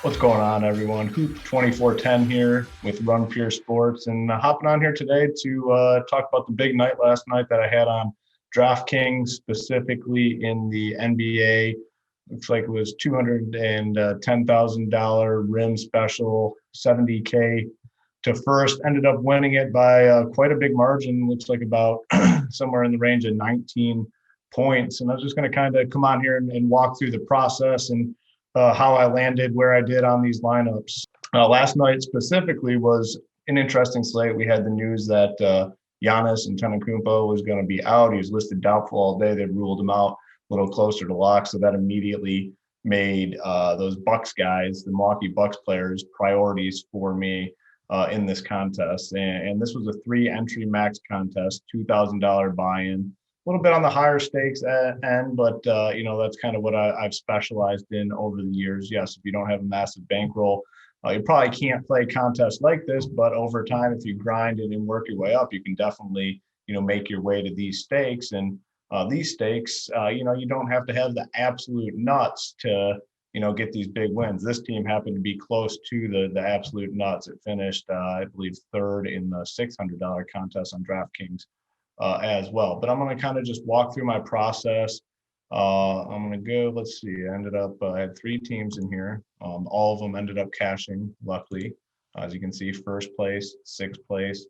What's going on, everyone? Hoop 2410 here with Run Pure Sports, and hopping on here today to talk about the big night last night that I had on DraftKings, specifically in the NBA. Looks like it was $210,000 rim special, 70K to first. Ended up winning it by quite a big margin. Looks like about somewhere in the range of 19 points. And I was just going to kind of come on here and walk through the process and how I landed where I did on these lineups. Last night specifically was an interesting slate. We had the news that Giannis Antetokounmpo was going to be out. He was listed doubtful all day. They ruled him out a little closer to lock, so that immediately made those Bucks guys, the Milwaukee Bucks players, priorities for me in this contest. And this was a 3-entry max contest, $2,000 buy-in. A little bit on the higher stakes end, but that's kind of what I've specialized in over the years. Yes, if you don't have a massive bankroll, you probably can't play contests like this, but over time, if you grind it and work your way up, you can definitely, make your way to these stakes. And these stakes, you don't have to have the absolute nuts to, get these big wins. This team happened to be close to the absolute nuts. It finished, I believe, third in the $600 contest on DraftKings. As well. But I'm going to kind of just walk through my process. I'm going to go, let's see, I had 3 teams in here. All of them ended up cashing, luckily. As you can see, first place, 6th place,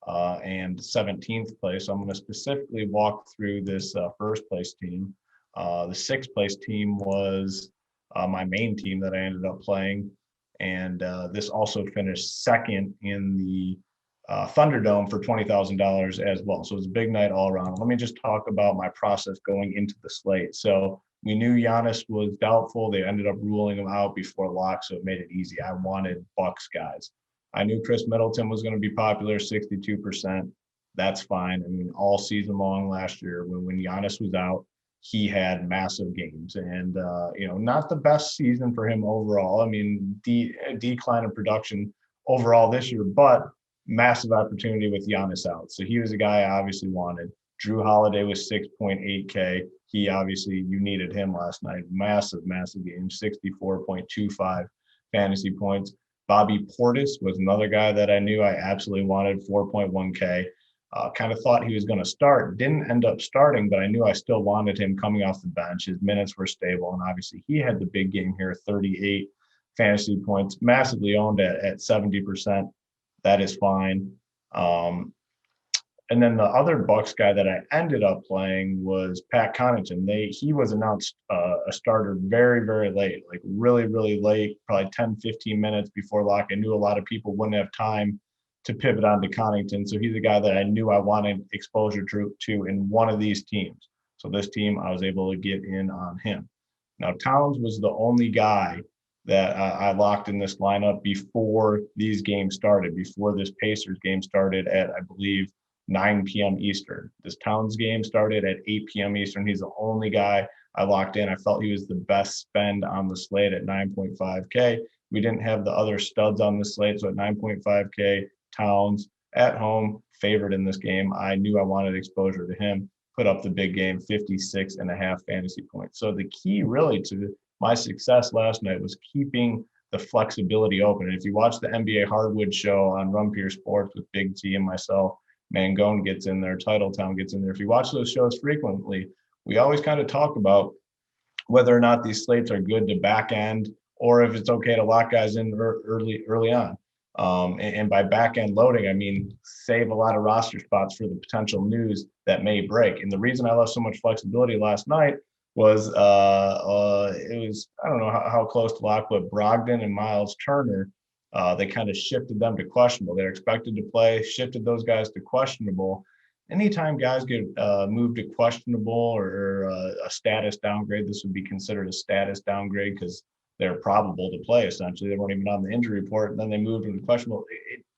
and 17th place. So I'm going to specifically walk through this first place team. The 6th place team was my main team that I ended up playing. And this also finished second in the Thunderdome for $20,000 as well. So it was a big night all around. Let me just talk about my process going into the slate. So we knew Giannis was doubtful. They ended up ruling him out before lock, so it made it easy. I wanted Bucks guys. I knew Chris Middleton was going to be popular, 62%. That's fine. I mean, all season long last year, when Giannis was out, he had massive games and, not the best season for him overall. I mean, decline in production overall this year, but massive opportunity with Giannis out. So he was a guy I obviously wanted. Drew Holiday was 6.8K. You needed him last night. Massive game, 64.25 fantasy points. Bobby Portis was another guy that I knew I absolutely wanted, 4.1K. Kind of thought he was going to start. Didn't end up starting, but I knew I still wanted him coming off the bench. His minutes were stable, and obviously he had the big game here, 38 fantasy points, massively owned at 70%. That is fine. And then the other Bucks guy that I ended up playing was Pat Connington. He was announced a starter very, very late, like really, really late, probably 10, 15 minutes before lock. I knew a lot of people wouldn't have time to pivot onto Connington. So he's a guy that I knew I wanted exposure to in one of these teams. So this team, I was able to get in on him. Now, Towns was the only guy that I locked in this lineup before these games started, before this Pacers game started at, I believe, 9 p.m. Eastern. This Towns game started at 8 p.m. Eastern. He's the only guy I locked in. I felt he was the best spend on the slate at 9.5K. We didn't have the other studs on the slate, so at 9.5K, Towns at home, favored in this game. I knew I wanted exposure to him, put up the big game, 56.5 fantasy points. So the key really to my success last night was keeping the flexibility open. And if you watch the NBA Hardwood show on Run Pure Sports with BigT and myself, Mangone gets in there, Titletown gets in there. If you watch those shows frequently, we always kind of talk about whether or not these slates are good to back end or if it's okay to lock guys in early on. And by back end loading, I mean save a lot of roster spots for the potential news that may break. And the reason I left so much flexibility last night was it was, I don't know how close to lock, but Brogdon and Miles Turner, they kind of shifted them to questionable. They're expected to play, shifted those guys to questionable. Anytime guys get moved to questionable or a status downgrade, this would be considered a status downgrade because they're probable to play, essentially. They weren't even on the injury report, and then they moved into questionable.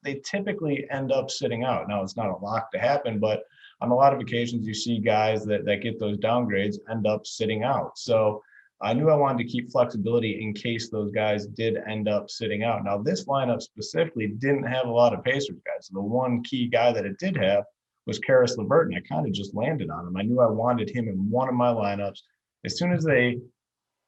They typically end up sitting out. Now, it's not a lock to happen, but on a lot of occasions, you see guys that get those downgrades end up sitting out. So I knew I wanted to keep flexibility in case those guys did end up sitting out. Now, this lineup specifically didn't have a lot of Pacers guys. So the one key guy that it did have was Karis LeVert, and I kind of just landed on him. I knew I wanted him in one of my lineups. As soon as they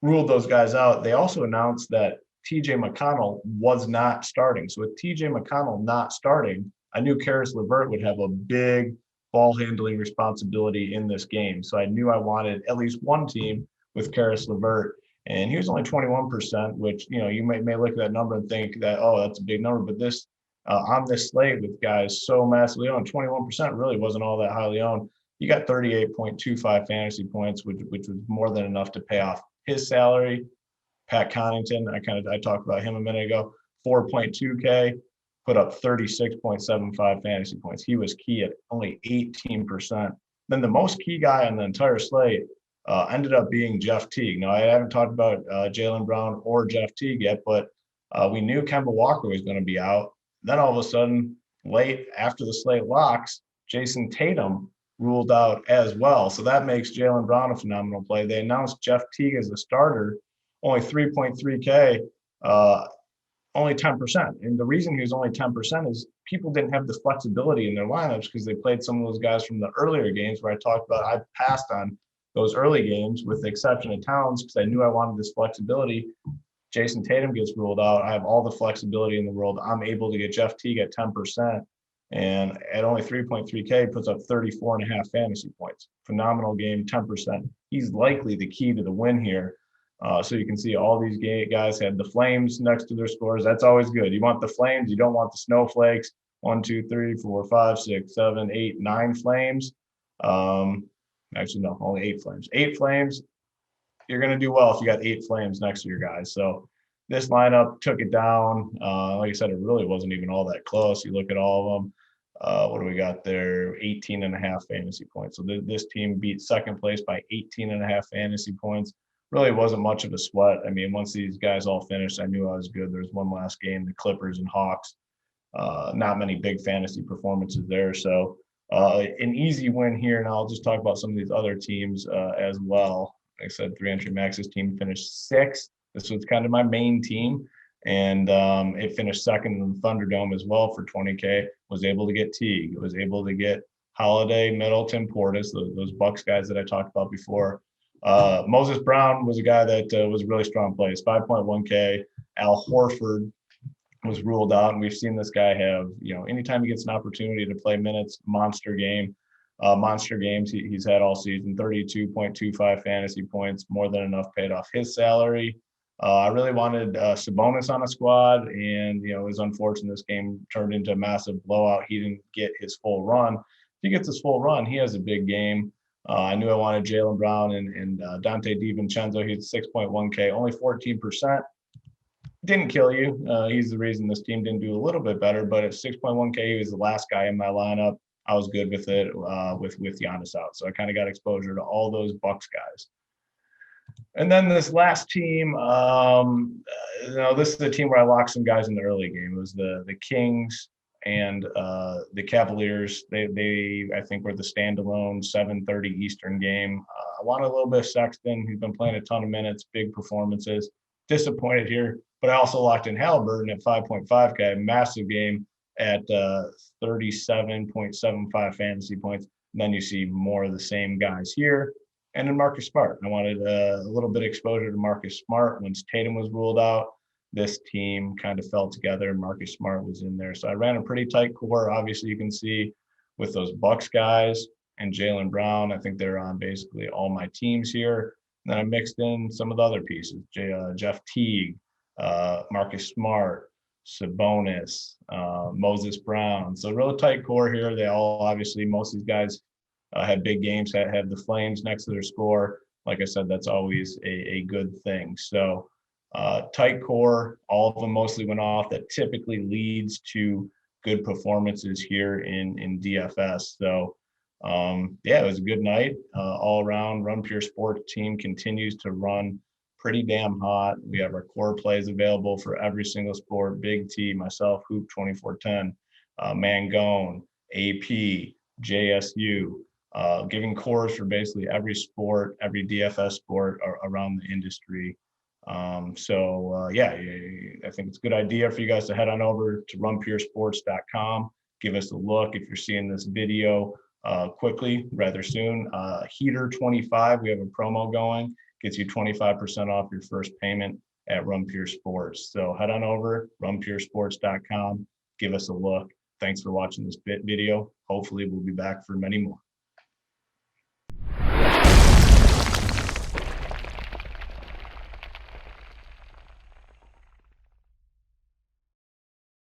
ruled those guys out, they also announced that TJ McConnell was not starting. So with TJ McConnell not starting, I knew Karis LeVert would have a big ball handling responsibility in this game. So I knew I wanted at least one team with Karis LeVert. And he was only 21%, which, you may look at that number and think that, oh, that's a big number. But this on this slate with guys so massively owned, 21% really wasn't all that highly owned. He got 38.25 fantasy points, which was more than enough to pay off his salary. Pat Connington, I talked about him a minute ago, 4.2K, put up 36.75 fantasy points. He was key at only 18%. Then the most key guy on the entire slate ended up being Jeff Teague. Now, I haven't talked about Jaylen Brown or Jeff Teague yet, but we knew Kemba Walker was going to be out. Then all of a sudden, late after the slate locks, Jason Tatum ruled out as well. So that makes Jaylen Brown a phenomenal play. They announced Jeff Teague as the starter, only 3.3K, only 10%. And the reason he was only 10% is people didn't have the flexibility in their lineups because they played some of those guys from the earlier games where I talked about I passed on those early games with the exception of Towns because I knew I wanted this flexibility. Jason Tatum gets ruled out. I have all the flexibility in the world. I'm able to get Jeff Teague at 10%. And at only 3.3K, puts up 34.5 fantasy points. Phenomenal game, 10%. He's likely the key to the win here. So you can see all these guys had the flames next to their scores. That's always good. You want the flames. You don't want the snowflakes. 1, 2, 3, 4, 5, 6, 7, 8, 9 flames. Actually, no, only 8 flames. 8 flames. You're going to do well if you got 8 flames next to your guys. So this lineup took it down. Like I said, it really wasn't even all that close. You look at all of them. What do we got there? 18.5 fantasy points. So this team beat second place by 18.5 fantasy points. Really wasn't much of a sweat. I mean, once these guys all finished, I knew I was good. There was one last game, the Clippers and Hawks. Not many big fantasy performances there. So an easy win here. And I'll just talk about some of these other teams as well. Like I said, 3-entry Max's team finished 6th. This was kind of my main team. And it finished second in the Thunderdome as well for 20K. Was able to get Teague. Was able to get Holiday, Middleton, Portis, those Bucks guys that I talked about before. Moses Brown was a guy that was a really strong place, 5.1K. Al Horford was ruled out, and we've seen this guy have, anytime he gets an opportunity to play minutes, monster games he's had all season, 32.25 fantasy points, more than enough paid off his salary. I really wanted Sabonis on a squad, and it was unfortunate this game turned into a massive blowout. He didn't get his full run. If he gets his full run, he has a big game. I knew I wanted Jaylen Brown and Dante DiVincenzo. He's 6.1K, only 14%. Didn't kill you. He's the reason this team didn't do a little bit better, but at 6.1K, he was the last guy in my lineup. I was good with it with Giannis out. So I kind of got exposure to all those Bucks guys. And then this last team, this is a team where I locked some guys in the early game. It was the Kings and the Cavaliers. They I think were the standalone 7:30 Eastern game. I wanted a little bit of Sexton. He's been playing a ton of minutes, big performances. Disappointed here, but I also locked in Halliburton at 5.5K, massive game at 37.75 fantasy points. And then you see more of the same guys here. And then Marcus Smart. I wanted a little bit of exposure to Marcus Smart. Once Tatum was ruled out, this team kind of fell together and Marcus Smart was in there. So I ran a pretty tight core. Obviously, you can see with those Bucks guys and Jaylen Brown, I think they're on basically all my teams here. And then I mixed in some of the other pieces, Jeff Teague, Marcus Smart, Sabonis, Moses Brown. So real tight core here. They all obviously, most of these guys had big games, have the Flames next to their score. Like I said, that's always a good thing. So tight core, all of them mostly went off. That typically leads to good performances here in DFS. So it was a good night all around. Run Pure Sports team continues to run pretty damn hot. We have our core plays available for every single sport. BigT, myself, Hoop 2410, Mangone, AP, JSU, giving cores for basically every sport, every DFS sport around the industry. I think it's a good idea for you guys to head on over to runpuresports.com. Give us a look if you're seeing this video quickly, rather soon. Heater 25, we have a promo going, gets you 25% off your first payment at Run Pure Sports. So head on over, runpuresports.com, give us a look. Thanks for watching this video. Hopefully we'll be back for many more.